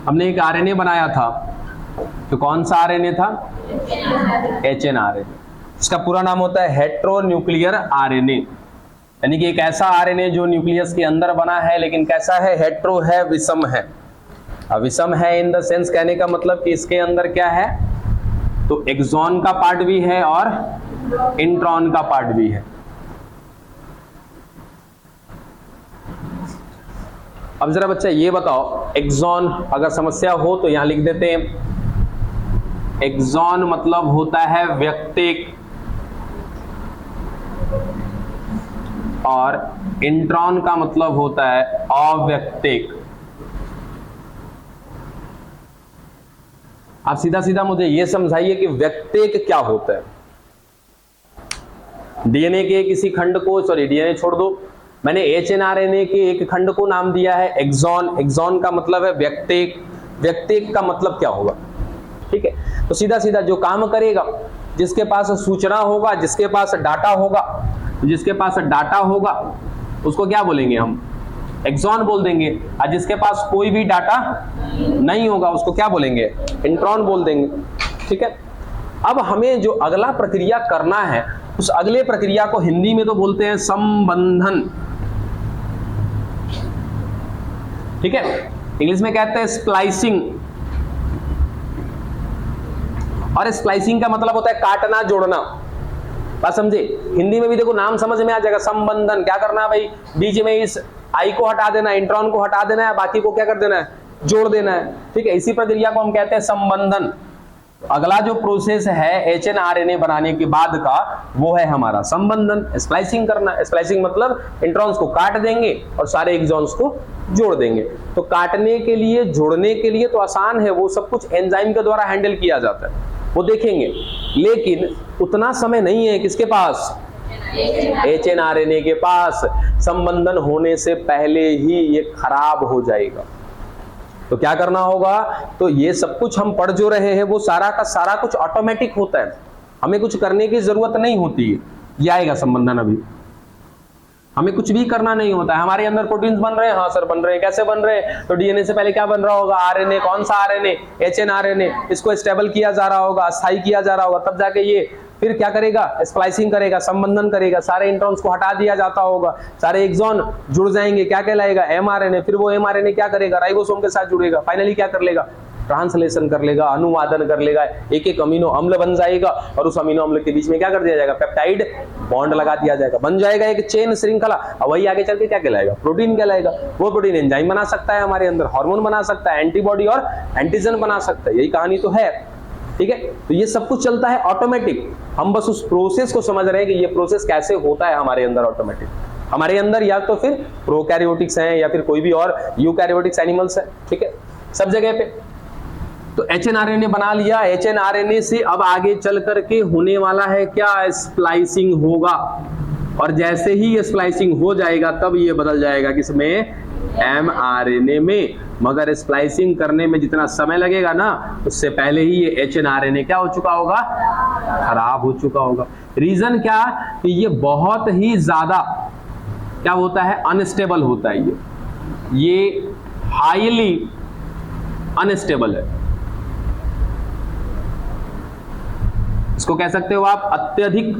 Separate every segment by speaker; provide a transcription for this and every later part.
Speaker 1: हमने एक आरएनए बनाया था, तो कौन सा आरएनए था? एचएनआरएनए। इसका पूरा नाम होता है हेट्रोन्यूक्लियर आरएनए, यानी कि एक ऐसा आरएनए जो न्यूक्लियस के अंदर बना है, लेकिन कैसा है? हेट्रो है, विषम है। विषम है इन द सेंस, कहने का मतलब कि इसके अंदर क्या है? तो एक्सॉन का पार्ट भी है और इंट्रॉन का पार्ट भी है। अब जरा बच्चा ये बताओ, एक्सॉन अगर समस्या हो तो यहां लिख देते हैं। एक्सॉन मतलब होता है व्यक्तिक, और इंट्रॉन का मतलब होता है अव्यक्तिक। आप सीधा सीधा मुझे यह समझाइए कि व्यक्तिक क्या होता है? डीएनए के किसी खंड को, सॉरी डीएनए छोड़ दो, मैंने एचएनआरएनए के एक खंड को नाम दिया है एक्सॉन। एक्सॉन का मतलब है व्यक्तिक, व्यक्तिक का मतलब क्या होगा? ठीक है, तो सीधा सीधा जो काम करेगा, जिसके पास सूचना होगा, जिसके पास डाटा होगा, जिसके पास डाटा होगा उसको क्या बोलेंगे हम? एक्सॉन बोल देंगे। और जिसके पास कोई भी डाटा नहीं होगा उसको क्या बोलेंगे? इंट्रॉन बोल देंगे। ठीक है, अब हमें जो अगला प्रक्रिया करना है, उस अगले प्रक्रिया को हिंदी में तो बोलते हैं संबंधन। ठीक है, इंग्लिश में कहते हैं स्प्लाइसिंग। और स्प्लाइसिंग का मतलब होता है काटना, जोड़ना। बात समझे? हिंदी में भी देखो नाम समझ में आ जाएगा, संबंधन। क्या करना है भाई? बीच में इस आई को हटा देना है, इंट्रॉन को हटा देना है, बाकी को क्या कर देना है? जोड़ देना है। ठीक है, इसी प्रक्रिया को हम कहते हैं संबंधन। अगला जो प्रोसेस है एचएनआरएनए बनाने के बाद का, वो है हमारा संबंधन, स्प्लाइसिंग करना। स्प्लाइसिंग मतलब इंट्रॉन्स को काट देंगे और सारे एक्सॉन्स को जोड़ देंगे। तो काटने के लिए, जोड़ने के लिए तो आसान है, वो सब कुछ एंजाइम के द्वारा हैंडल किया जाता है, वो देखेंगे। लेकिन उतना समय नहीं है किसके पास? एचएनआरएनए के पास। संबंधन होने से पहले ही ये खराब हो जाएगा। तो क्या करना होगा? तो ये सब कुछ हम पढ़ जो रहे हैं वो सारा का सारा कुछ ऑटोमेटिक होता है, हमें कुछ करने की जरूरत नहीं होती है। ये आएगा संबंधन, अभी हमें कुछ भी करना नहीं होता है। हमारे अंदर प्रोटीन्स बन रहे हैं, हाँ सर बन रहे हैं। कैसे बन रहे हैं? तो डीएनए से पहले क्या बन रहा होगा? आरएनए। कौन सा आरएनए? एचएनआरएनए। इसको स्टेबल किया जा रहा होगा, स्थायी किया जा रहा होगा, तब जाके ये फिर क्या करेगा? स्प्लाइसिंग करेगा, संबंधन करेगा, सारे इंट्रॉन्स को हटा दिया जाता होगा, सारे एक्सॉन जुड़ जाएंगे, क्या कहलाएगा? एमआरएनए। फिर वो एमआरएनए क्या करेगा? राइबोसोम के साथ जुड़ेगा, फाइनली क्या कर लेगा? ट्रांसलेशन कर लेगा, अनुवादन कर लेगा, एक एक अमीनो अम्ल बन जाएगा, और उस अमीनो अम्ल के बीच में क्या कर दिया जाएगा? पेप्टाइड बॉन्ड लगा दिया जाएगा, बन जाएगा एक चेन श्रृंखला। और वही आगे चल के क्या कहलाएगा? प्रोटीन कहलाएगा। वो प्रोटीन एंजाइम बना सकता है, हमारे अंदर हार्मोन बना सकता है, एंटीबॉडी और एंटीजन बना सकता है। यही कहानी तो है। ठीक है, तो ये सब कुछ चलता है ऑटोमेटिक। हम बस उस प्रोसेस को समझ रहे हैं कि ये प्रोसेस कैसे होता है हमारे अंदर ऑटोमेटिक। हमारे अंदर या तो फिर प्रोकैरियोटिक्स हैं या फिर कोई भी और यूकैरियोटिक्स एनिमल्स है। ठीक है, सब जगह पे। तो एचएनआरएनए बना लिया। एचएनआरएनए से अब आगे चल करके होने वाला है क्या? स्प्लाइसिंग होगा। और जैसे ही ये स्प्लाइसिंग हो जाएगा तब ये बदल जाएगा किसमें? एमआरएनए में। मगर स्प्लाइसिंग करने में जितना समय लगेगा ना, उससे पहले ही ये एचएनआरएनए क्या हो चुका होगा? खराब हो चुका होगा। रीजन क्या? कि ये बहुत ही ज्यादा क्या होता है? अनस्टेबल होता है। ये हाईली अनस्टेबल है। इसको कह सकते हो आप अत्यधिक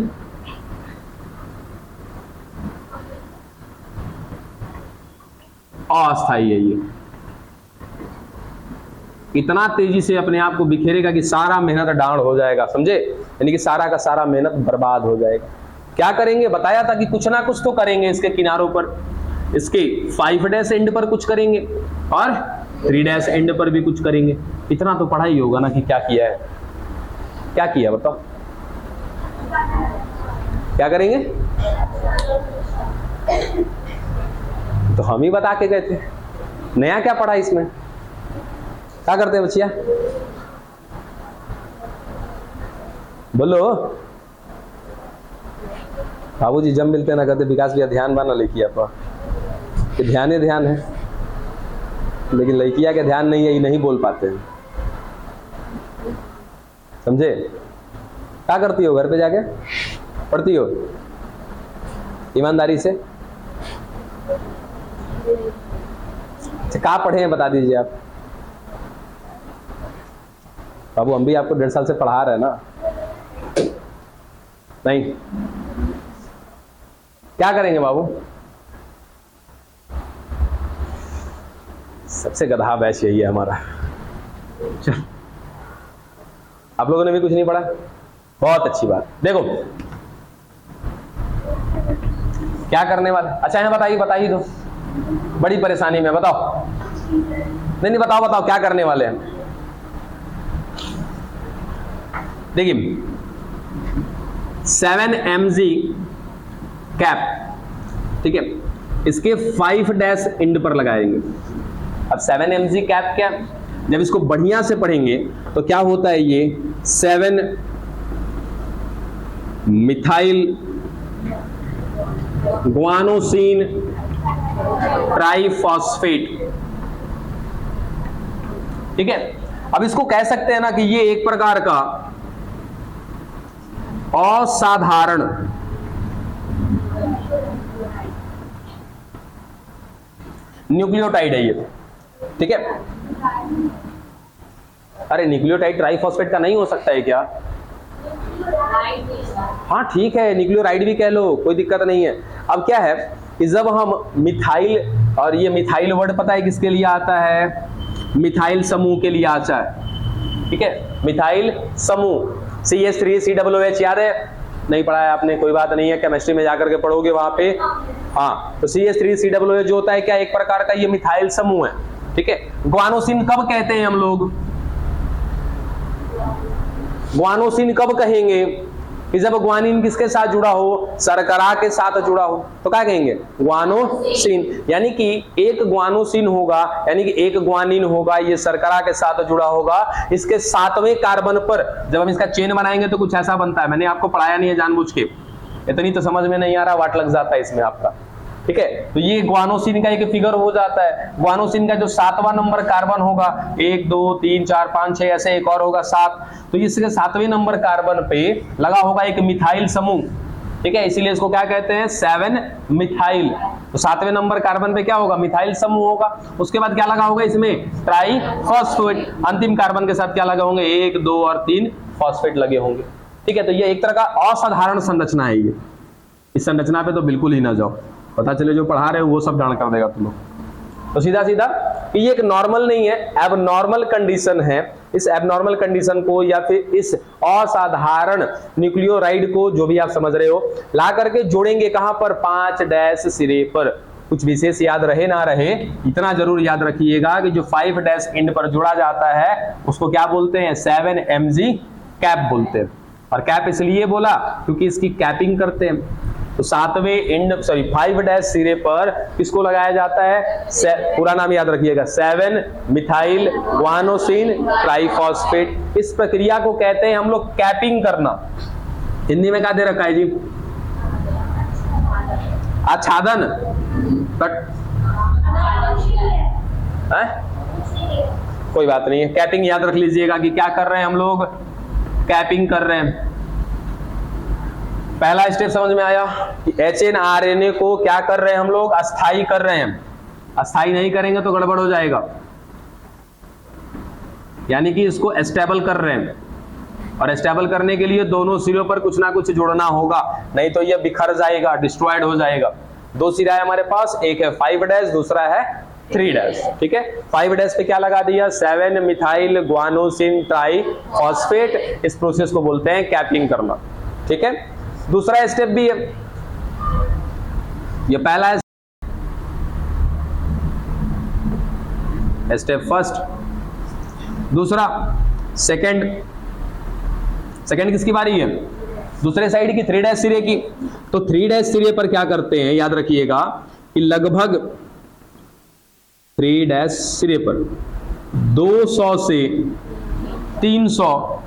Speaker 1: अस्थायी है। ये इतना तेजी से अपने आप को बिखेरेगा कि सारा मेहनत डांड हो जाएगा, समझे? यानी कि सारा का सारा मेहनत बर्बाद हो जाएगा। क्या करेंगे? बताया था कि कुछ ना कुछ तो करेंगे इसके किनारों पर, इसके 5' एंड पर कुछ करेंगे और 3' एंड पर भी कुछ करेंगे। इतना तो पढ़ा ही होगा ना कि क्या किया है। क्या किया बताओ? क्या करेंगे? तो हम ही बता के गए थे। नया क्या पढ़ा इसमें? क्या करते हैं बच्चिया? बोलो। बाबूजी जब मिलते ना कहते विकास भैया ध्यान बना लड़किया पर, कि ध्यान ही ध्यान है, लेकिन लड़किया के ध्यान नहीं है, ये नहीं बोल पाते हैं, समझे? क्या करती हो घर पे जाके? पढ़ती हो ईमानदारी से? अच्छा, कहाँ पढ़े हैं बता दीजिए आप। बाबू हम भी आपको 1.5 साल से पढ़ा रहे हैं ना। नहीं, क्या करेंगे बाबू? सबसे गधा बैच यही है हमारा। चल, आप लोगों ने भी कुछ नहीं पढ़ा, बहुत अच्छी बात। देखो क्या करने वाले, अच्छा है, बताइए दो, बड़ी परेशानी में, बताओ। नहीं बताओ क्या करने वाले हैं। देखिए 7 mg कैप, ठीक है, इसके 5 डैश एंड पर लगाएंगे। अब 7 mg कैप क्या, जब इसको बढ़िया से पढ़ेंगे तो क्या होता है, ये 7 मिथाइल ग्वानोसिन ट्राइफॉस्फेट, ठीक है। अब इसको कह सकते हैं ना कि ये एक प्रकार का असाधारण न्यूक्लियोटाइड है ये, ठीक है। अरे न्यूक्लियोटाइड ट्राइफॉस्फेट का नहीं हो सकता है क्या? हाँ ठीक है, न्यूक्लियोराइड भी कह लो, कोई दिक्कत नहीं है। अब क्या है कि जब हम मिथाइल, और ये मिथाइल वर्ड पता है किसके लिए आता है? मिथाइल समूह के लिए आता है, ठीक है। मिथाइल समूह CH3COOH याद है? नहीं पढ़ा है आपने, कोई बात नहीं है, केमिस्ट्री में जाकर के पढ़ोगे वहां पे। हाँ, तो CH3COOH जो होता है क्या, एक प्रकार का ये मिथाइल समूह है, ठीक है। ग्वानोसिन कब कहते हैं हम लोग? ग्वानोसिन कब कहेंगे कि जब ग्वानिन किसके साथ जुड़ा हो? शर्करा के साथ जुड़ा हो, तो क्या कहेंगे? ग्वानोसिन। यानी कि एक ग्वानोसिन होगा, यानी कि एक ग्वानिन होगा, ये शर्करा के साथ जुड़ा होगा। इसके 7वें कार्बन पर जब हम इसका चेन बनाएंगे तो कुछ ऐसा बनता है। मैंने आपको पढ़ाया नहीं है जानबूझ के, इतनी तो समझ में नहीं आ रहा, वाट लग जाता है इसमें आपका, ठीक है। तो ये ग्वानोसिन का एक फिगर हो जाता है। ग्वानोसिन का जो 7वां नंबर कार्बन होगा, 1 2 3 4 5 6 ऐसे एक और होगा 7, तो इसके 7वें नंबर कार्बन पे लगा होगा एक मिथाइल समूह, ठीक है। इसीलिए इसको क्या कहते हैं? 7 मिथाइल। तो 7वें नंबर कार्बन पे क्या होगा? मिथाइल समूह होगा। उसके बाद क्या लगा होगा इसमें? ट्राइफॉस्फेट। अंतिम कार्बन के साथ क्या लगे होंगे? 1 2 और 3 फॉस्फेट लगे होंगे, ठीक है। तो ये एक तरह का असाधारण संरचना है ये। इस संरचना पे तो बिल्कुल ही ना जाओ, पता चले जो पढ़ा रहे हो वो सब जान कर देगा तुम लोग। तो सीधा कि ये एक नॉर्मल नहीं है, एबनॉर्मल कंडीशन है। इस एबनॉर्मल कंडीशन को या फिर इस असाधारण न्यूक्लियोराइड को, जो भी आप समझ रहे हो, ला करके जोड़ेंगे कहां पर? 5 डैश सिरे पर। कुछ विशेष याद रहे ना रहे, इतना जरूर याद रखिएगा कि जो 5 डैश एंड पर जोड़ा जाता है उसको क्या बोलते हैं? 7 mg कैप बोलते हैं। और कैप इसलिए बोला क्योंकि इसकी कैपिंग करते हैं। तो 5 डैश सिरे पर किसको लगाया जाता है? पूरा नाम याद रखिएगा, 7 मिथाइल ग्वानोसिन ट्राइफॉस्फेट। इस प्रक्रिया को कहते हैं हम लोग कैपिंग करना। हिंदी में क्या दे रखा है जी? आच्छादन। कोई बात नहीं है, कैपिंग याद रख लीजिएगा कि क्या कर रहे हैं हम लोग? कैपिंग कर रहे हैं। पहला स्टेप समझ में आया कि HNRNA को क्या कर रहे हैं हम लोग? अस्थाई कर रहे हैं। अस्थाई नहीं करेंगे तो गड़बड़ हो जाएगा, यानी कि इसको स्टेबल कर रहे हैं। और स्टेबल करने के लिए दोनों सिरों पर कुछ ना कुछ जोड़ना होगा, नहीं तो ये बिखर जाएगा, डिस्ट्रॉयड हो जाएगा। 2 सिरा है हमारे पास, एक है 5 डैश, दूसरा है 3 डैश, ठीक है। 5 डैश पे क्या लगा दिया? 7 मिथाइल ग्वानोसिन ट्राइफॉस्फेट। इस प्रोसेस को बोलते हैं कैपिंग करना, ठीक है। दूसरा स्टेप भी है, ये पहला है स्टेप फर्स्ट, दूसरा सेकंड किसकी बारी है? दूसरे साइड की 3 डैश सिरे की। तो 3 डैश सिरे पर क्या करते हैं, याद रखिएगा कि लगभग 3 डैश सिरे पर 200 से 300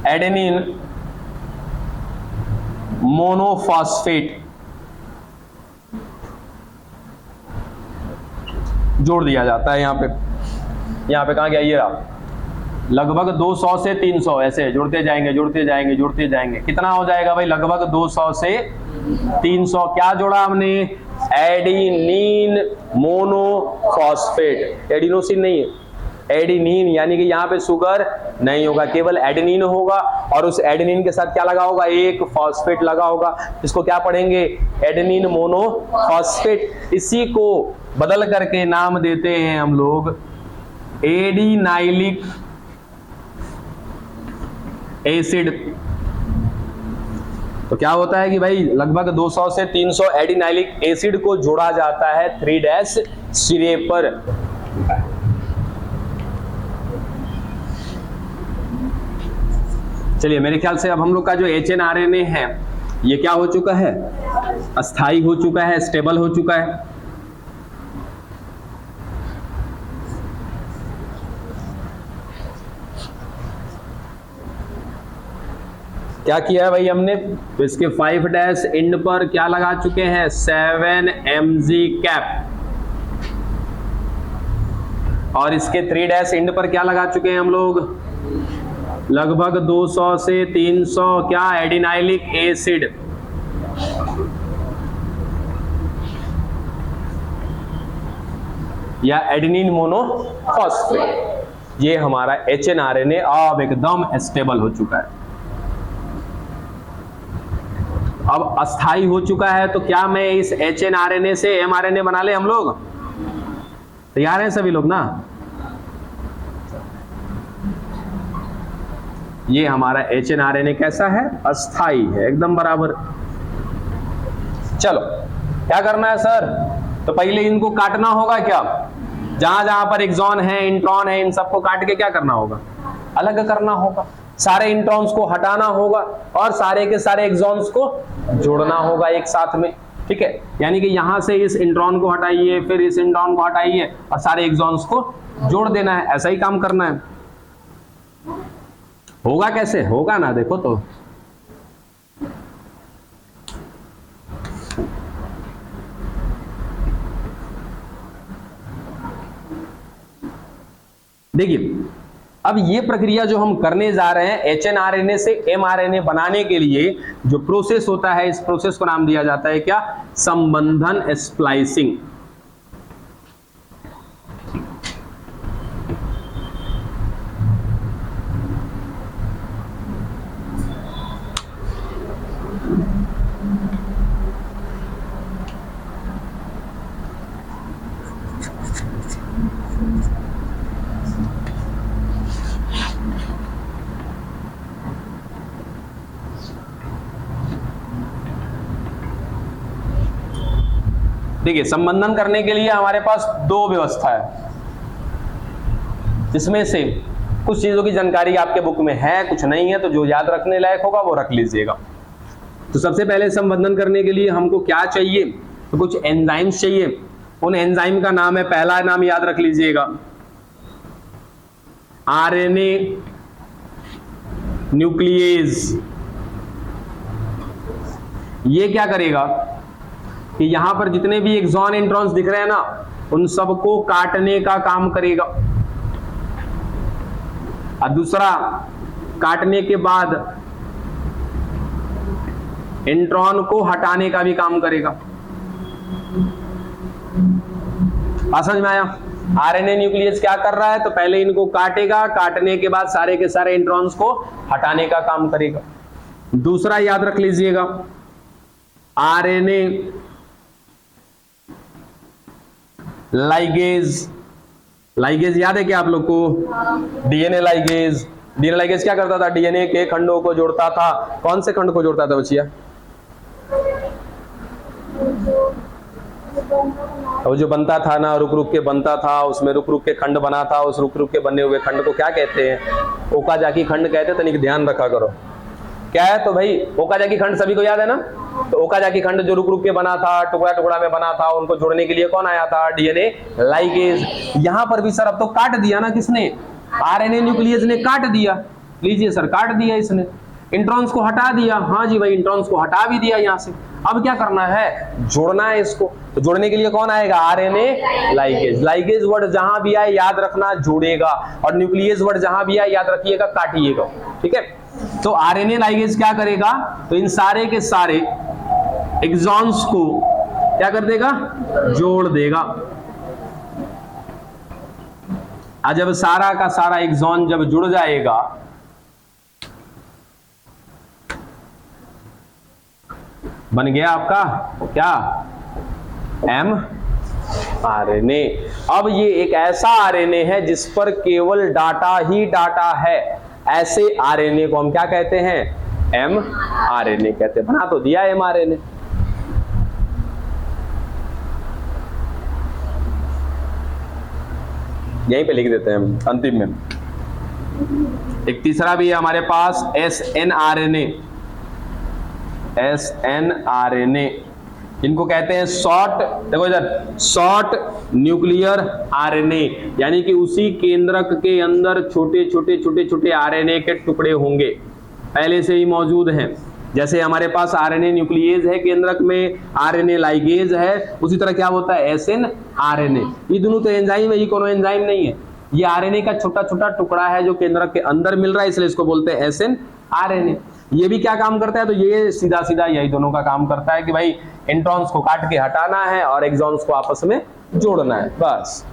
Speaker 1: एडेनिन मोनोफॉस्फेट जोड़ दिया जाता है यहां पे। यहाँ पे कहाँ गया, ये रहा, लगभग 200 से 300 ऐसे जुड़ते जाएंगे जुड़ते जाएंगे जुड़ते जाएंगे। कितना हो जाएगा भाई, लगभग 200 से 300। क्या जोड़ा हमने, एडिनिन मोनोफॉस्फेट, एडिनोसिन नहीं है, एडिनिन, यानी कि यहाँ पे शुगर नहीं होगा, केवल एडेनिन होगा, और उस एडेनिन के साथ क्या लगा होगा, एक फॉस्फेट लगा होगा। इसको क्या पढ़ेंगे, एडेनिन मोनोफॉस्फेट। इसी को बदल करके नाम देते हैं हम लोग एडिनाइलिक एसिड। तो क्या होता है कि भाई लगभग 200 से 300 एडिनाइलिक एसिड को जोड़ा जाता है 3' सिरे पर। चलिए, मेरे ख्याल से अब हम लोग का जो HNRNA है ये क्या हो चुका है, अस्थाई हो चुका है, स्टेबल हो चुका है। क्या किया है भाई हमने, तो इसके 5' एंड पर क्या लगा चुके हैं, 7 mg कैप, और इसके 3' एंड पर क्या लगा चुके हैं हम लोग, लगभग 200 से 300 क्या, एडिनाइलिक एसिड। या एडेनिन मोनोफॉस्फेट। ये हमारा HNRNA अब एकदम स्टेबल हो चुका है, अब अस्थाई हो चुका है। तो क्या मैं इस HNRNA से mRNA बना ले हम लोग, तैयार हैं सभी लोग ना। ये हमारा HNRNA कैसा है, अस्थाई है, एकदम बराबर। चलो क्या करना है सर, तो पहले इनको काटना होगा। क्या, जहां जहां पर एक्सॉन है, इंट्रॉन है, इन सबको काट के क्या करना होगा, अलग करना होगा। सारे इंट्रॉन्स को हटाना होगा और सारे के सारे एक्सॉन्स को जोड़ना होगा एक साथ में, ठीक है। यानी कि यहां से इस इंट्रॉन को हटाइए, फिर इस इंट्रॉन को हटाइए और सारे एक्सॉन्स को जोड़ देना है। ऐसा ही काम करना है। होगा कैसे, होगा ना, देखो तो देखिए, अब ये प्रक्रिया जो हम करने जा रहे हैं HNRNA से mRNA बनाने के लिए जो प्रोसेस होता है, इस प्रोसेस को नाम दिया जाता है क्या, संबंधन स्प्लाइसिंग। देखिए, संबंधन करने के लिए हमारे पास दो व्यवस्था है, जिसमें से कुछ चीजों की जानकारी आपके बुक में है, कुछ नहीं है, तो जो याद रखने लायक होगा वो रख लीजिएगा। तो सबसे पहले संबंधन करने के लिए हमको क्या चाहिए, तो कुछ एंजाइम्स चाहिए। उन एंजाइम का नाम है, पहला नाम याद रख लीजिएगा, RNA न्यूक्लियेज। ये क्या करेगा कि यहां पर जितने भी एक्सॉन इंट्रॉन्स दिख रहे हैं ना, उन सबको काटने का काम करेगा। और दूसरा, काटने के बाद इंट्रॉन को हटाने का भी काम करेगा। समझ में आया? RNA न्यूक्लियस क्या कर रहा है, तो पहले इनको काटेगा, काटने के बाद सारे के सारे इंट्रॉन्स को हटाने का काम करेगा। दूसरा याद रख लीजिएगा, RNA लाइगेज। लाइगेज याद है क्या आप लोग को? DNA ligase. DNA लाइगेज क्या करता था, DNA के खंडों को जोड़ता था। कौन से खंड को जोड़ता था बच्चिया? वो जो बनता था ना, रुक रुक के बनता था, उसमें रुक रुक के खंड बना था, उस रुक रुक के बने हुए खंड को क्या कहते हैं? ओकाजाकी खंड कहते हैं। तनिक ध्यान रखा करो क्या है। तो भाई ओकाजाकी खंड सभी को याद है ना। तो ओकाजाकी खंड जो रुक रुक के बना था, टुकड़ा टुकड़ा में बना था, उनको जोड़ने के लिए कौन आया था? DNA ligase. यहां पर भी सर अब तो काट दिया ना, किसने? RNA न्यूक्लियस ने काट दिया। लीजिए सर, काट दिया इसने, इंट्रॉन्स को हटा दिया। हाँ जी भाई, इंट्रॉन्स को हटा भी दिया यहाँ से। अब क्या करना है, जोड़ना है इसको। तो जोड़ने के लिए कौन आएगा, आरएनए लाइगेज। लाइगेज वर्ड जहां भी आए याद रखना जोड़ेगा, और न्यूक्लियस वर्ड जहां भी आए याद रखिएगा काटिएगा, ठीक है। तो आरएनए लाइगेज क्या करेगा, तो इन सारे के सारे एक्सॉन्स को क्या कर देगा, जोड़ देगा। आज जब सारा का सारा एक्सॉन जब जुड़ जाएगा बन गया आपका क्या, एम आरएनए। अब ये एक ऐसा आरएनए है जिस पर केवल डाटा ही डाटा है, ऐसे आरएनए को हम क्या कहते हैं, एम आरएनए कहते हैं। बना तो दिया एम आरएनए। यहीं पे लिख देते हैं हम अंतिम में। एक तीसरा भी है हमारे पास, S N RNA. S N RNA इनको कहते हैं शॉर्ट, देखो इधर, शॉर्ट न्यूक्लियर आरएनए, यानी कि उसी केंद्रक के अंदर छोटे छोटे छोटे छोटे आरएनए के टुकड़े होंगे, पहले से ही मौजूद हैं। जैसे हमारे पास आरएनए न्यूक्लियेज है केंद्रक में, आरएनए लाइगेज है, उसी तरह क्या होता है, एसएन आरएनए। ये दोनों तो एंजाइम है, ये कोनो एंजाइम नहीं है, ये आरएनए का छोटा छोटा टुकड़ा है जो केंद्रक के अंदर मिल रहा है, इसलिए इसको बोलते हैं एसएन आरएनए। ये भी क्या काम करता है, तो ये सीधा सीधा यही दोनों का काम करता है कि भाई इंट्रॉन्स को काट के हटाना है और एक्सॉन्स को आपस में जोड़ना है, बस।